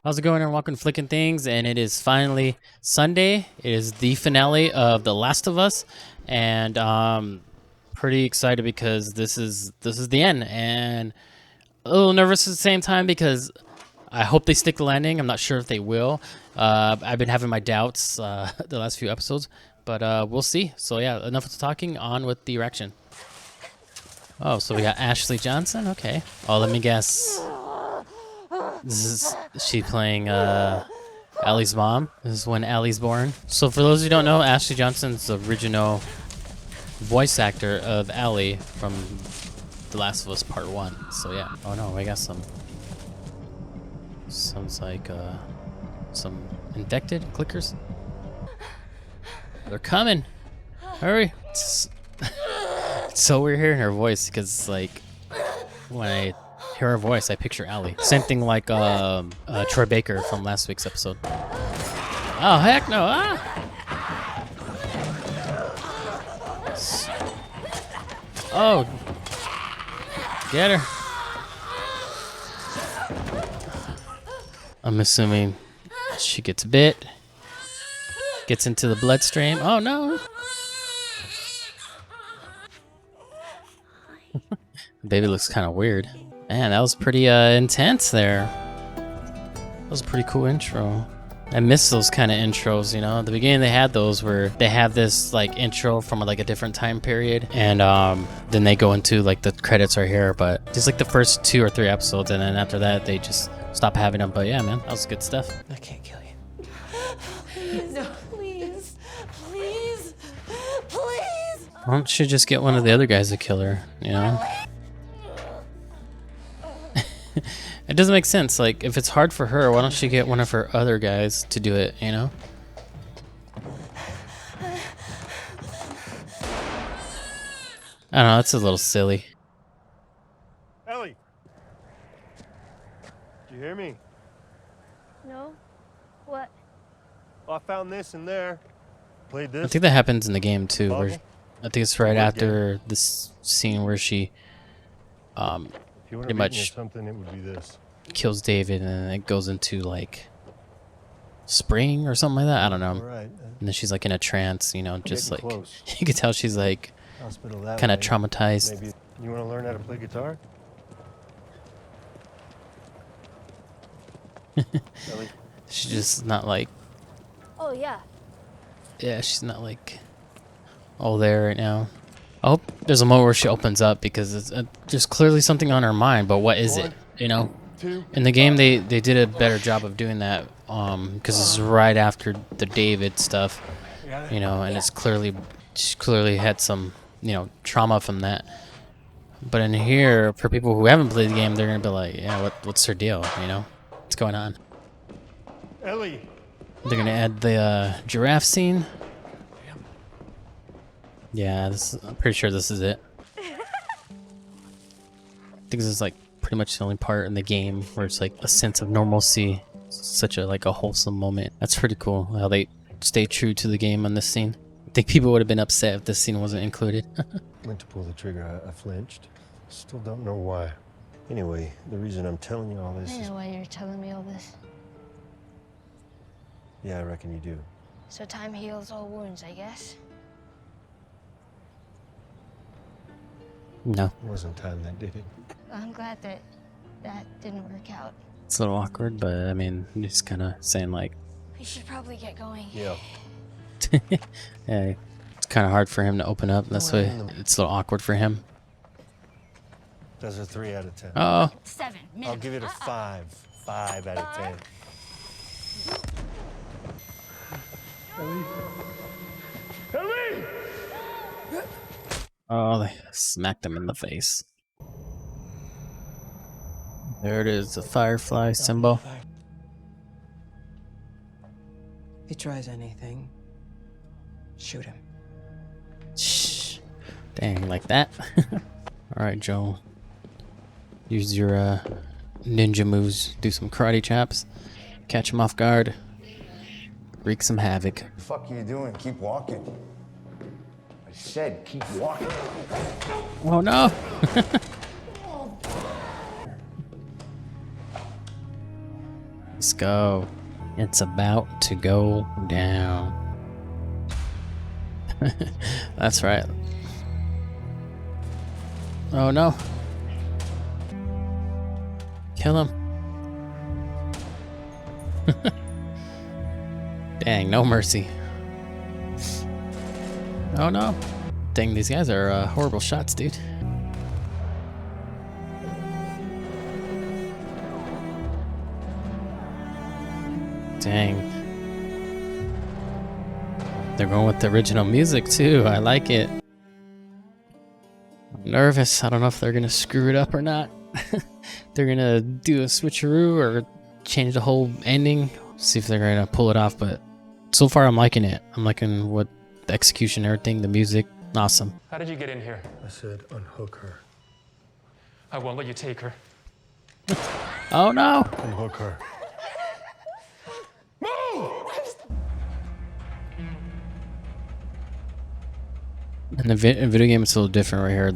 How's it going, everyone? Welcome to Flicking Things, and it is finally Sunday. It is the finale of The Last of Us, and pretty excited because this is the end, and a little nervous at the same time because I hope they stick the landing. I'm not sure if they will. I've been having my doubts the last few episodes, but we'll see. So yeah, enough of talking. On with the reaction. Oh, so we got Ashley Johnson. Okay. Oh, let me guess. This is she playing Allie's mom. This is when Allie's born. So for those who don't know, Ashley Johnson's the original voice actor of Allie from The Last of Us Part 1. So yeah. Oh no, we got some. Sounds like some infected clickers. They're coming. Hurry. It's so weird hearing her voice because like when I hear her voice, I picture Allie. Same thing like Troy Baker from last week's episode. Oh heck no! Oh, get her! I'm assuming she gets bit, gets into the bloodstream. Oh no! The baby looks kind of weird. Man, that was pretty intense there. That was a pretty cool intro. I miss those kind of intros, you know. At the beginning they had those where they have this like intro from like a different time period, and then they go into like the credits are here, but just like the first 2 or 3 episodes, and then after that they just stop having them. But yeah, man, that was good stuff. I can't kill you. No, please, please, please. Why don't you just get one of the other guys to kill her, you know? It doesn't make sense. Like, if it's hard for her, why don't she get one of her other guys to do it, you know? I don't know, that's a little silly. Ellie! Did you hear me? No? What? Well, I found this in there. Played I this. think that happens in the game, too. Where, Bubble? I think it's right What after this scene where she If you pretty were much something, it would be this. kills David, and then it goes into, like, spring or something like that. I don't know. All right. And then she's, like, in a trance, you know, just, like... Getting close. You can tell she's, like, Hospital that kind of way. traumatized. Maybe you want to learn how to play guitar? Ellie? She's just not, like... Oh, yeah. Yeah, she's not like all there right now. I hope there's a moment where she opens up because it's, there's clearly something on her mind, but what is it? You know, 2. in the game they did a better job of doing that because it's right after the David stuff, you know, and it's clearly she clearly had some trauma from that. But in here, for people who haven't played the game, they're gonna be like, yeah, what's her deal? You know, what's going on? Ellie! They're gonna add the giraffe scene. Yeah, I'm pretty sure this is it. I think this is like pretty much the only part in the game where it's like a sense of normalcy, such a wholesome moment. That's pretty cool how they stay true to the game on this scene. I think people would have been upset if this scene wasn't included. Went to pull the trigger. I flinched. Still don't know why. Anyway, the reason I'm telling you all this I is... know why you're telling me all this. Yeah, I reckon you do. So time heals all wounds, I guess. No, It wasn't time that did it. I'm glad that didn't work out. it's a little awkward, but I mean, he's kind of saying like, We should probably get going. Yeah. yeah, it's kind of hard for him to open up. That's why it's a little awkward for him. That's a 3 out of 10. Oh, 7 minutes. I'll give it a 5. 5 out of 10. Ellie! oh, they smacked him in the face. There it is, the firefly symbol. If he tries anything, shoot him. Shh. Dang, like that? Alright, Joel. Use your ninja moves. Do some karate chops. Catch him off guard. Wreak some havoc. The fuck are you doing? Keep walking. I said keep walking. Oh no! Let's go. It's about to go down. That's right. Oh no. Kill him. Dang, no mercy. Oh no. Dang, these guys are horrible shots, dude. Dang. They're going with the original music too. I like it. I'm nervous. I don't know if they're gonna screw it up or not. They're gonna do a switcheroo or change the whole ending. See if they're gonna pull it off. But so far, I'm liking it. I'm liking what the execution, everything, the music. Awesome. How did you get in here? I said unhook her. I won't let you take her. Oh no! Unhook her. In the video game, it's a little different right here.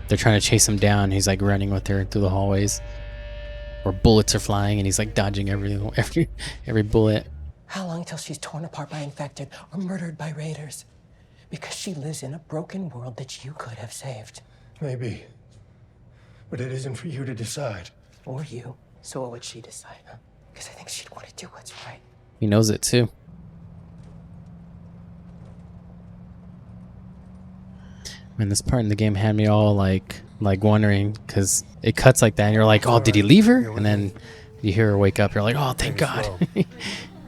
They're trying to chase him down. He's like running with her through the hallways, where bullets are flying, and he's like dodging every bullet. How long till she's torn apart by infected or murdered by raiders? Because she lives in a broken world that you could have saved. Maybe. But it isn't for you to decide. Or you. So what would she decide, huh? Because I think she'd want to do what's right. He knows it too. Man, this part in the game had me all like wondering, because it cuts like that, and you're like, oh, did he leave her? And then you hear her wake up. You're like, oh, thank God,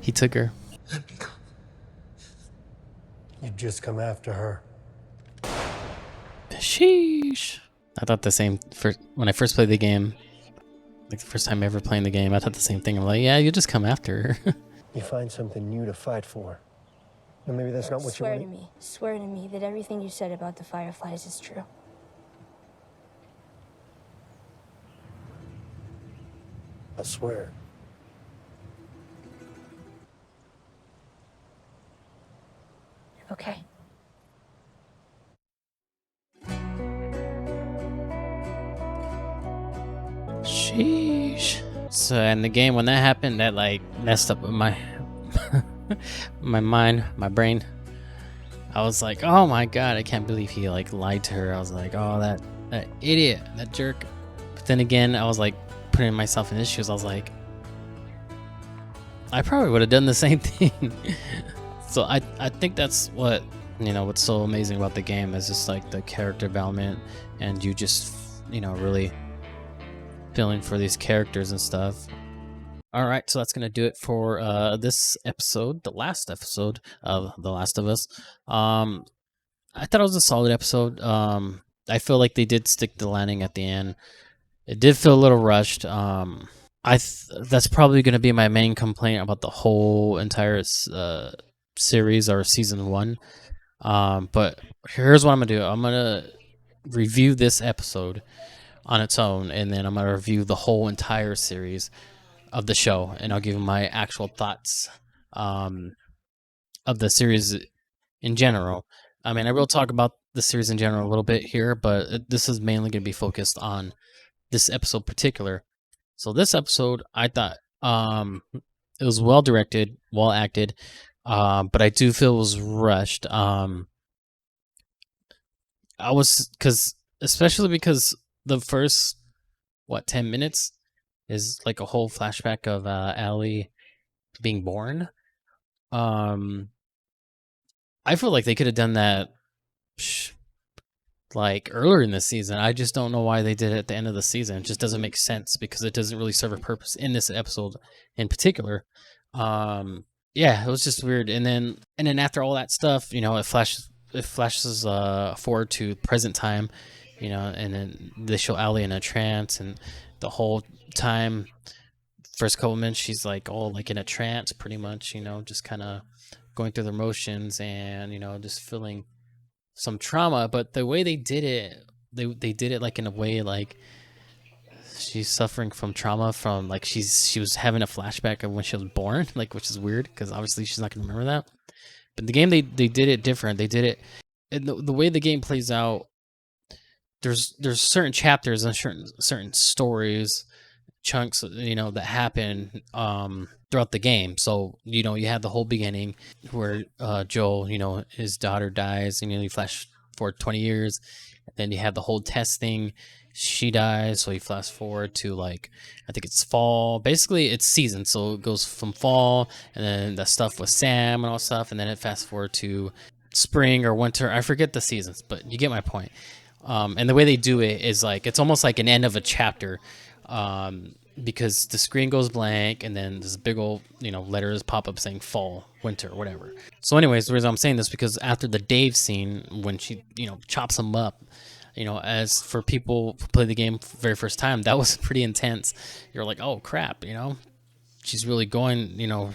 he took her. You've just come after her. Sheesh. I thought the same when I first played the game. Like the first time ever playing the game, I thought the same thing. I'm like, yeah, you just come after her. You find something new to fight for. And maybe that's not what you want. Swear to me that everything you said about the Fireflies is true. I swear. Okay. Sheesh. So in the game, when that happened, that like messed up my my mind, my brain. I was like, oh my God, I can't believe he like lied to her. I was like, oh, that idiot, that jerk. But then again, I was like putting myself in his shoes. I was like, I probably would have done the same thing. So I think that's what, what's so amazing about the game is just like the character development, and you just, really feeling for these characters and stuff. All right, so that's gonna do it for this episode, the last episode of The Last of Us. I thought it was a solid episode. I feel like they did stick the landing at the end. It did feel a little rushed. That's probably gonna be my main complaint about the whole entire series or season 1. But here's what I'm gonna do. I'm gonna review this episode on its own, and then I'm gonna review the whole entire series of the show, and I'll give my actual thoughts of the series in general. I mean, I will talk about the series in general a little bit here, but this is mainly going to be focused on this episode particular. So this episode, I thought it was well directed, well acted, but I do feel it was rushed. Especially because the first 10 minutes is like a whole flashback of Ellie being born. I feel like they could have done that like earlier in the season. I just don't know why they did it at the end of the season. It just doesn't make sense because it doesn't really serve a purpose in this episode in particular. Yeah, it was just weird. And then after all that stuff, it flashes forward to present time, and then they show Ellie in a trance, and the whole time, first couple minutes, she's like all like in a trance pretty much, just kind of going through the motions and just feeling some trauma. But the way they did it, they did it like in a way like she's suffering from trauma from like she was having a flashback of when she was born, like, which is weird because obviously she's not gonna remember that. But the game, they did it different. They did it, and the way the game plays out, there's certain chapters and certain stories chunks, you know, that happen throughout the game. So, you know, you have the whole beginning where Joel, you know, his daughter dies, and you flash forward 20 years. Then you have the whole test thing. She dies, so you fast forward to, like, I think it's fall. Basically, it's season, so it goes from fall, and then the stuff with Sam and all stuff, and then it fast forward to spring or winter. I forget the seasons, but you get my point. And the way they do it is like it's almost like an end of a chapter, because the screen goes blank, and then this big old, you know, letters pop up saying fall, winter, whatever. So, anyways, the reason I'm saying this because after the Dave scene, when she, you know, chops him up. You know, as for people who play the game for the very first time, that was pretty intense. You're like, oh crap, you know, she's really going, you know,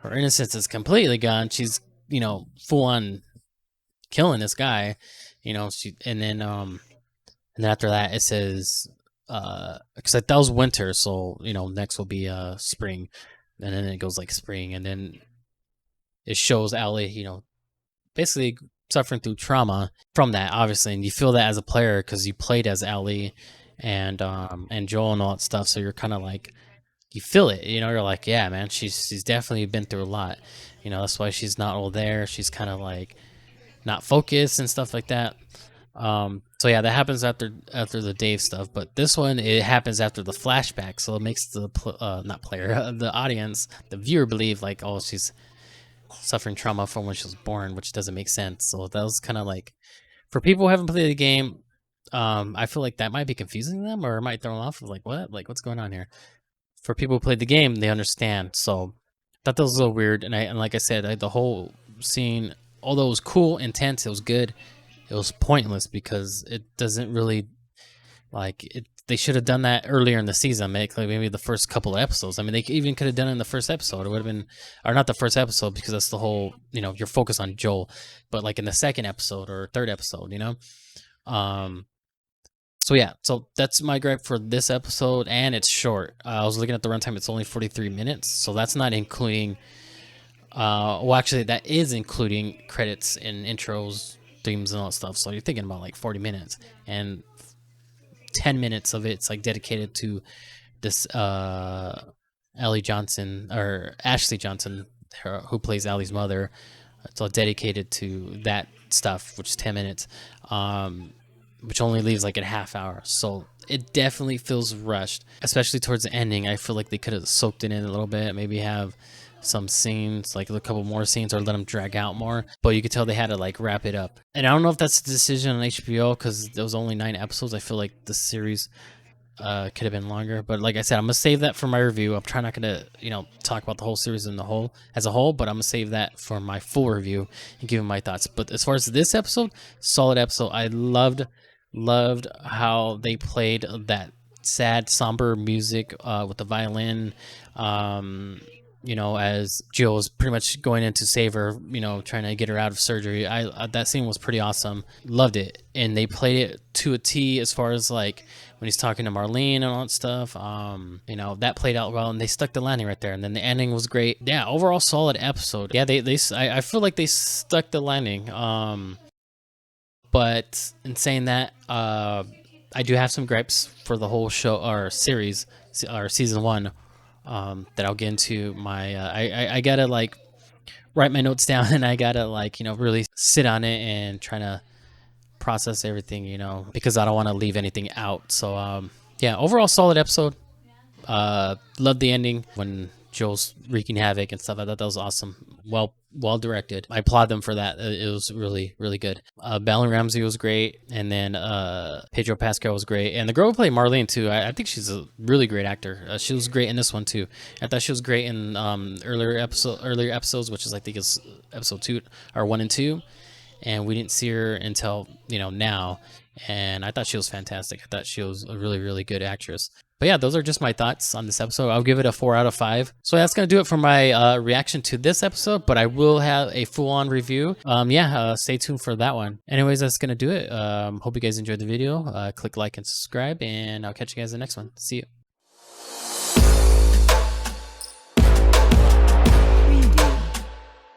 her innocence is completely gone. She's, you know, full on killing this guy, you know. And then after that it says, because that was winter, so you know, next will be spring, and then it goes like spring, and then it shows Allie, you know, basically suffering through trauma from that, obviously, and you feel that as a player because you played as Allie and Joel and all that stuff. So you're kind of like, you feel it, you know. You're like, yeah, man, she's definitely been through a lot, you know. That's why she's not all there. She's kind of like not focused and stuff like that. So yeah, that happens after the Dave stuff, but this one, it happens after the flashback, so it makes the not player, the audience, the viewer believe like, oh, she's suffering trauma from when she was born, which doesn't make sense. So that was kind of like, for people who haven't played the game, I feel like that might be confusing them, or it might throw them off of like, what, like, what's going on here. For people who played the game, they understand. So I thought that was a little weird, and like I said, the whole scene, although it was cool, intense, it was good, it was pointless because it doesn't really, like, it. They should have done that earlier in the season, maybe the first couple of episodes. I mean, they even could have done it in the first episode. It would have been, or not the first episode, because that's the whole, you know, you're focused on Joel, but like in the second episode or third episode, you know. So yeah, so that's my gripe for this episode, and it's short. I was looking at the runtime; it's only 43 minutes, so that's not including. Well, actually, that is including credits and intros, themes, and all that stuff. So you're thinking about like 40 minutes, and 10 minutes of it's like dedicated to this Ellie Johnson, or Ashley Johnson, who plays Allie's mother. It's all dedicated to that stuff, which is 10 minutes, which only leaves like a half hour. So it definitely feels rushed, especially towards the ending. I feel like they could have soaked it in a little bit, maybe have some scenes, like a couple more scenes, or let them drag out more. But you could tell they had to like wrap it up. And I don't know if that's a decision on HBO because there was only 9 episodes. I feel like the series could have been longer. But like I said, I'm gonna save that for my review. I'm trying not gonna, you know, talk about the whole series as a whole, but I'm gonna save that for my full review and give you my thoughts. But as far as this episode, solid episode. I loved how they played that sad, somber music with the violin. You know, as Jill was pretty much going in to save her, you know, trying to get her out of surgery. That scene was pretty awesome. Loved it. And they played it to a T as far as like when he's talking to Marlene and all that stuff. You know, that played out well, and they stuck the landing right there. And then the ending was great. Yeah, overall solid episode. Yeah, I feel like they stuck the landing. But in saying that, I do have some gripes for the whole show or series or season 1. That I'll get into. I gotta like write my notes down, and I gotta like, you know, really sit on it and try to process everything, you know, because I don't want to leave anything out. So yeah, overall solid episode. Loved the ending when Joel's wreaking havoc and stuff. I thought that was awesome. Well directed. I applaud them for that. It was really, really good. Bella Ramsey was great, and then Pedro Pascal was great, and the girl who played Marlene too. I think she's a really great actor. She was great in this one too. I thought she was great in earlier episodes, which is I think is episode 2 or 1 and 2, and we didn't see her until, you know, now. And I thought she was fantastic. I thought she was a really, really good actress. But yeah, those are just my thoughts on this episode. I'll give it a 4 out of 5. So that's going to do it for my reaction to this episode, but I will have a full-on review. Stay tuned for that one. Anyways, that's going to do it. Hope you guys enjoyed the video. Click like and subscribe, and I'll catch you guys in the next one. See you.